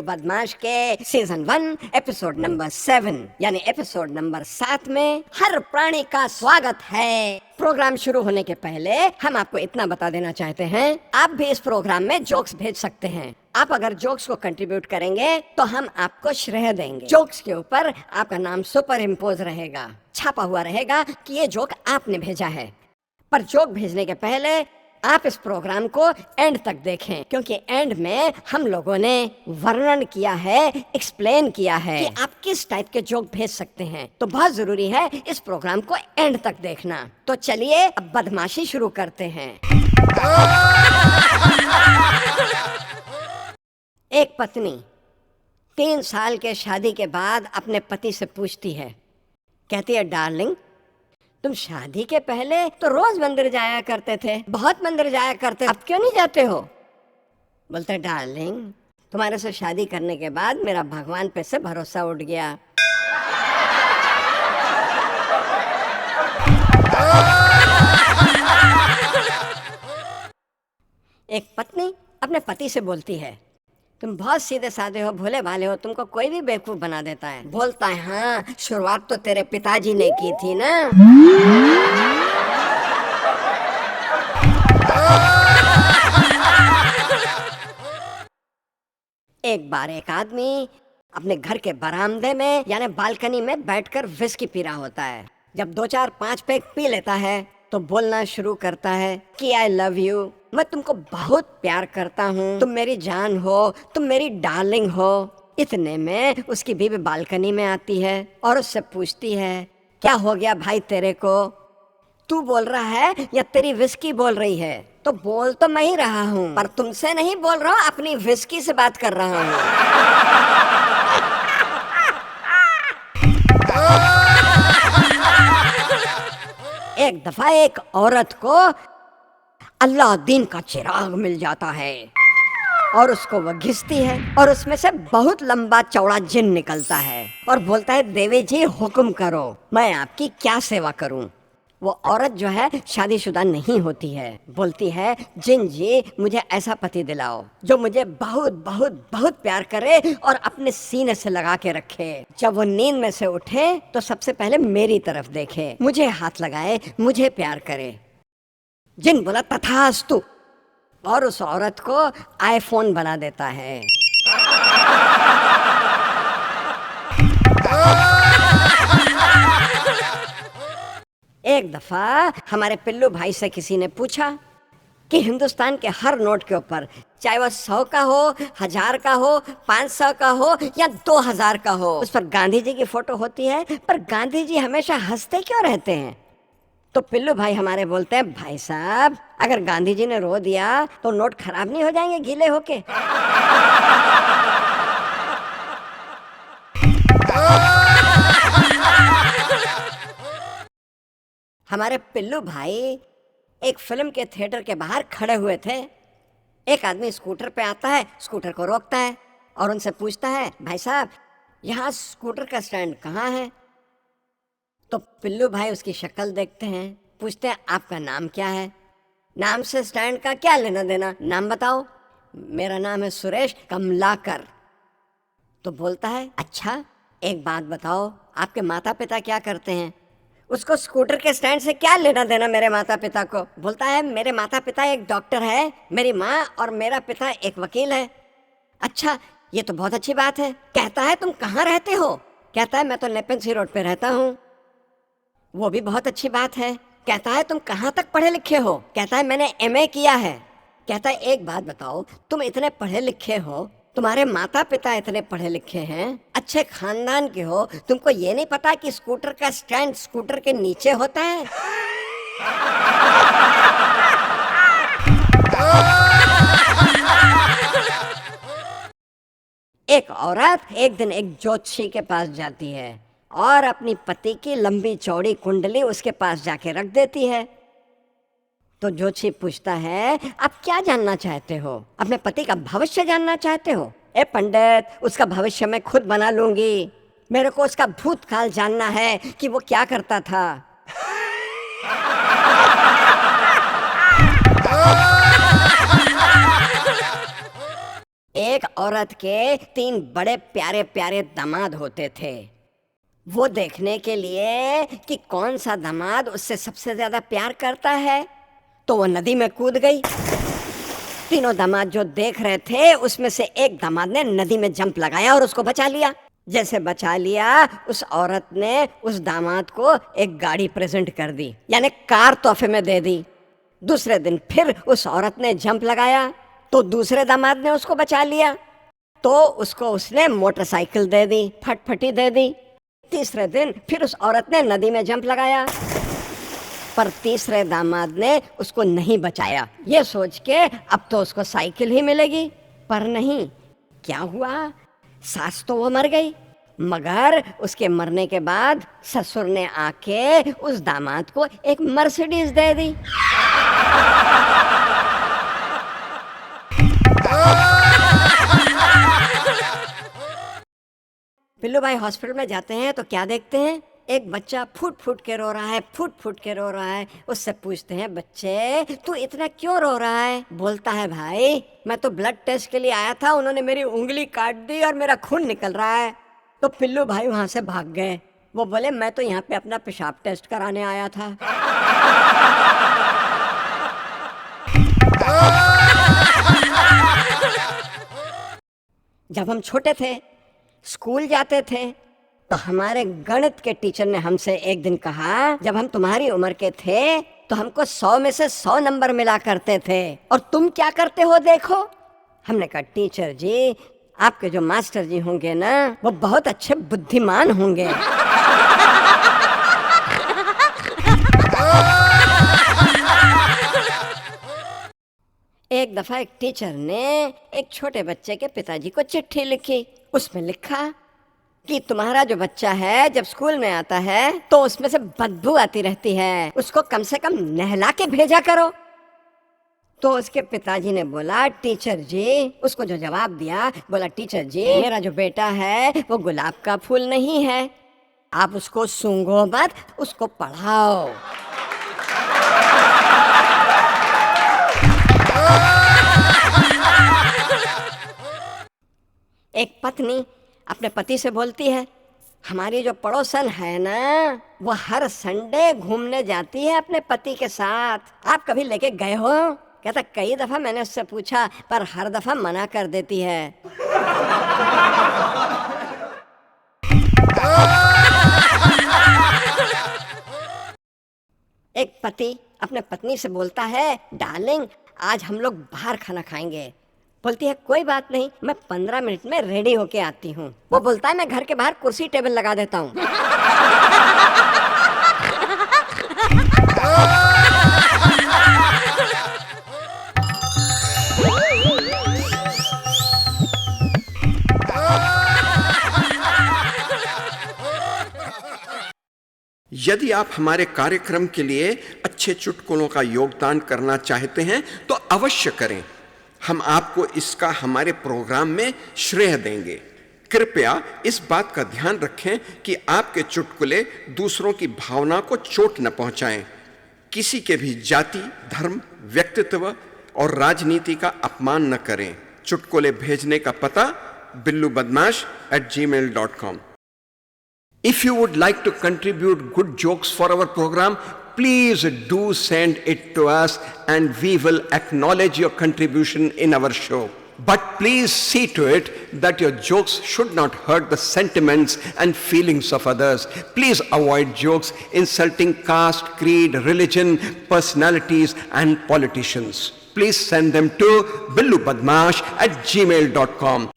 बदमाश के season 1 episode number 7 यानी एपिसोड नंबर 7 में हर प्राणी का स्वागत है। प्रोग्राम शुरू होने के पहले हम आपको इतना बता देना चाहते हैं, आप भी इस प्रोग्राम में जोक्स भेज सकते हैं। आप अगर जोक्स को कंट्रीब्यूट करेंगे तो हम आपको श्रेय देंगे। जोक्स के ऊपर आपका नाम सुपर इम्पोज रहेगा, छापा हुआ रहेगा कि ये जोक आपने भेजा है। पर जोक भेजने के पहले आप इस प्रोग्राम को एंड तक देखें, क्योंकि एंड में हम लोगों ने वर्णन किया है, एक्सप्लेन किया है कि आप किस टाइप के जोक भेज सकते हैं। तो बहुत जरूरी है इस प्रोग्राम को एंड तक देखना। तो चलिए अब बदमाशी शुरू करते हैं। एक पत्नी 3 साल के शादी के बाद अपने पति से पूछती है, कहती है, डार्लिंग तुम शादी के पहले तो रोज मंदिर जाया करते थे, बहुत मंदिर जाया करते, अब क्यों नहीं जाते हो? बोलते, डार्लिंग तुम्हारे से शादी करने के बाद मेरा भगवान पे से भरोसा उठ गया। एक पत्नी अपने पति से बोलती है, तुम बहुत सीधे साधे हो, भोले भाले हो, तुमको कोई भी बेवकूफ बना देता है। बोलता है, हाँ शुरुआत तो तेरे पिताजी ने की थी ना। एक बार एक आदमी अपने घर के बरामदे में यानी बालकनी में बैठकर विस्की पी रहा होता है। जब 2-4-5 पैक पी लेता है तो बोलना शुरू करता है कि आई लव यू, मैं तुमको बहुत प्यार करता हूँ, तुम मेरी जान हो, तुम मेरी डार्लिंग हो। इतने में उसकी बीवी बालकनी में आती है और उससे पूछती है, क्या हो गया भाई तेरे को? तू बोल रहा है या तेरी विस्की बोल रही है? तो बोल तो मैं ही रहा हूँ, पर तुमसे नहीं बोल रहा हूँ, अपनी विस्की से बात कर रहा हूँ। एक दफा एक औरत को अल्लादीन का चिराग मिल जाता है और उसको वो घिसती है और उसमें से बहुत लंबा चौड़ा जिन निकलता है और बोलता है, देवी जी हुक्म करो, मैं आपकी क्या सेवा करूं? वो औरत जो है शादीशुदा नहीं होती है, बोलती है, जिन जी मुझे ऐसा पति दिलाओ जो मुझे बहुत बहुत बहुत प्यार करे और अपने सीने से लगा के रखे। जब वो नींद में से उठे तो सबसे पहले मेरी तरफ देखे, मुझे हाथ लगाए, मुझे प्यार करे। जिन बोला, तथास्तु, और उस औरत को आईफोन बना देता है। एक दफा हमारे पिल्लू भाई से किसी ने पूछा कि हिंदुस्तान के हर नोट के ऊपर, चाहे वह 100 का हो, 1000 का हो, 500 का हो या 2000 का हो, उस पर गांधी जी की फोटो होती है, पर गांधी जी हमेशा हंसते क्यों रहते हैं? तो पिल्लू भाई हमारे बोलते हैं, भाई साहब अगर गांधी जी ने रो दिया तो नोट खराब नहीं हो जाएंगे गीले होके? हमारे पिल्लू भाई एक फिल्म के थिएटर के बाहर खड़े हुए थे। एक आदमी स्कूटर पे आता है, स्कूटर को रोकता है और उनसे पूछता है, भाई साहब यहाँ स्कूटर का स्टैंड कहाँ है? तो पिल्लू भाई उसकी शक्ल देखते हैं, पूछते हैं, आपका नाम क्या है? नाम से स्टैंड का क्या लेना देना, नाम बताओ। मेरा नाम है सुरेश कमलाकर। तो बोलता है, अच्छा एक बात बताओ, आपके माता पिता क्या करते हैं? उसको स्कूटर के स्टैंड से क्या लेना देना मेरे माता पिता को? बोलता है, मेरे माता पिता एक डॉक्टर है, मेरी माँ और मेरा पिता एक वकील है। अच्छा ये तो बहुत अच्छी बात है। कहता है, तुम कहाँ रहते हो? कहता है, मैं तो नेपेंसी रोड पे रहता हूँ। वो भी बहुत अच्छी बात है। कहता है, तुम कहाँ तक पढ़े लिखे हो? कहता है, मैंने MA किया है। कहता है, एक बात बताओ, तुम इतने पढ़े लिखे हो, तुम्हारे माता पिता इतने पढ़े लिखे हैं, अच्छे खानदान के हो, तुमको ये नहीं पता कि स्कूटर का स्टैंड स्कूटर के नीचे होता है? एक औरत एक दिन एक ज्योतिषी के पास जाती है और अपनी पति की लंबी चौड़ी कुंडली उसके पास जाके रख देती है। तो ज्योतिषी पूछता है, आप क्या जानना चाहते हो? अपने पति का भविष्य जानना चाहते हो? ए पंडित, उसका भविष्य मैं खुद बना लूंगी, मेरे को उसका भूतकाल जानना है कि वो क्या करता था। एक औरत के 3 बड़े प्यारे प्यारे दामाद होते थे। वो देखने के लिए कि कौन सा दामाद उससे सबसे ज्यादा प्यार करता है, तो वो नदी में कूद गई। तीनों दामाद जो देख रहे थे, उसमें से एक दामाद ने नदी में जंप लगाया और उसको बचा लिया। जैसे बचा लिया, उस औरत ने उस दामाद को एक गाड़ी प्रेजेंट कर दी, यानी कार तोहफे में दे दी। दूसरे दिन फिर उस औरत ने जंप लगाया, तो दूसरे दामाद ने उसको बचा लिया, तो उसको उसने मोटरसाइकिल दे दी, फटफटी दे दी। तीसरे दिन फिर उस औरत ने नदी में जंप लगाया, पर तीसरे दामाद ने उसको नहीं बचाया, ये सोच के अब तो उसको साइकिल ही मिलेगी। पर नहीं, क्या हुआ, सास तो वो मर गई, मगर उसके मरने के बाद ससुर ने आके उस दामाद को एक मर्सिडीज दे दी। पिल्लू भाई हॉस्पिटल में जाते हैं तो क्या देखते हैं, एक बच्चा फूट फूट के रो रहा है, फूट फूट के रो रहा है। उससे पूछते हैं, बच्चे तू इतना क्यों रो रहा है? बोलता है, भाई मैं तो ब्लड टेस्ट के लिए आया था, उन्होंने मेरी उंगली काट दी और मेरा खून निकल रहा है। तो पिल्लू भाई वहां से भाग गए। वो बोले, मैं तो यहाँ पे अपना पेशाब टेस्ट कराने आया था। जब हम छोटे थे, स्कूल जाते थे, तो हमारे गणित के टीचर ने हमसे एक दिन कहा, जब हम तुम्हारी उम्र के थे तो हमको 100 में से 100 नंबर मिला करते थे, और तुम क्या करते हो देखो। हमने कहा, टीचर जी, आपके जो मास्टर जी होंगे ना, वो बहुत अच्छे बुद्धिमान होंगे। एक दफा एक टीचर ने एक छोटे बच्चे के पिताजी को चिट्ठी लिखी। उसमें लिखा कि तुम्हारा जो बच्चा है जब स्कूल में आता है तो उसमें से बदबू आती रहती है, उसको कम से कम नहला के भेजा करो। तो उसके पिताजी ने बोला, टीचर जी, उसको जो जवाब दिया, बोला, टीचर जी, मेरा जो बेटा है वो गुलाब का फूल नहीं है, आप उसको सूंघो मत, उसको पढ़ाओ। एक पत्नी अपने पति से बोलती है, हमारी जो पड़ोसन है ना, वो हर संडे घूमने जाती है अपने पति के साथ, आप कभी लेके गए हो? कहता, कई दफा मैंने उससे पूछा, पर हर दफा मना कर देती है। एक पति अपने पत्नी से बोलता है, डार्लिंग, आज हम लोग बाहर खाना खाएंगे। बोलती है, कोई बात नहीं, मैं 15 मिनट में रेडी होके आती हूँ। वो बोलता है, मैं घर के बाहर कुर्सी टेबल लगा देता हूँ। यदि आप हमारे कार्यक्रम के लिए अच्छे चुटकुलों का योगदान करना चाहते हैं तो अवश्य करें। हम आपको इसका हमारे प्रोग्राम में श्रेय देंगे। कृपया इस बात का ध्यान रखें कि आपके चुटकुले दूसरों की भावना को चोट न पहुंचाएं। किसी के भी जाति, धर्म, व्यक्तित्व और राजनीति का अपमान न करें। चुटकुले भेजने का पता billubadmash@gmail.com। If you would like to contribute good jokes for our program, please do send it to us and we will acknowledge your contribution in our show. But please see to it that your jokes should not hurt the sentiments and feelings of others. Please avoid jokes insulting caste, creed, religion, personalities and politicians. Please send them to billubadmash@gmail.com.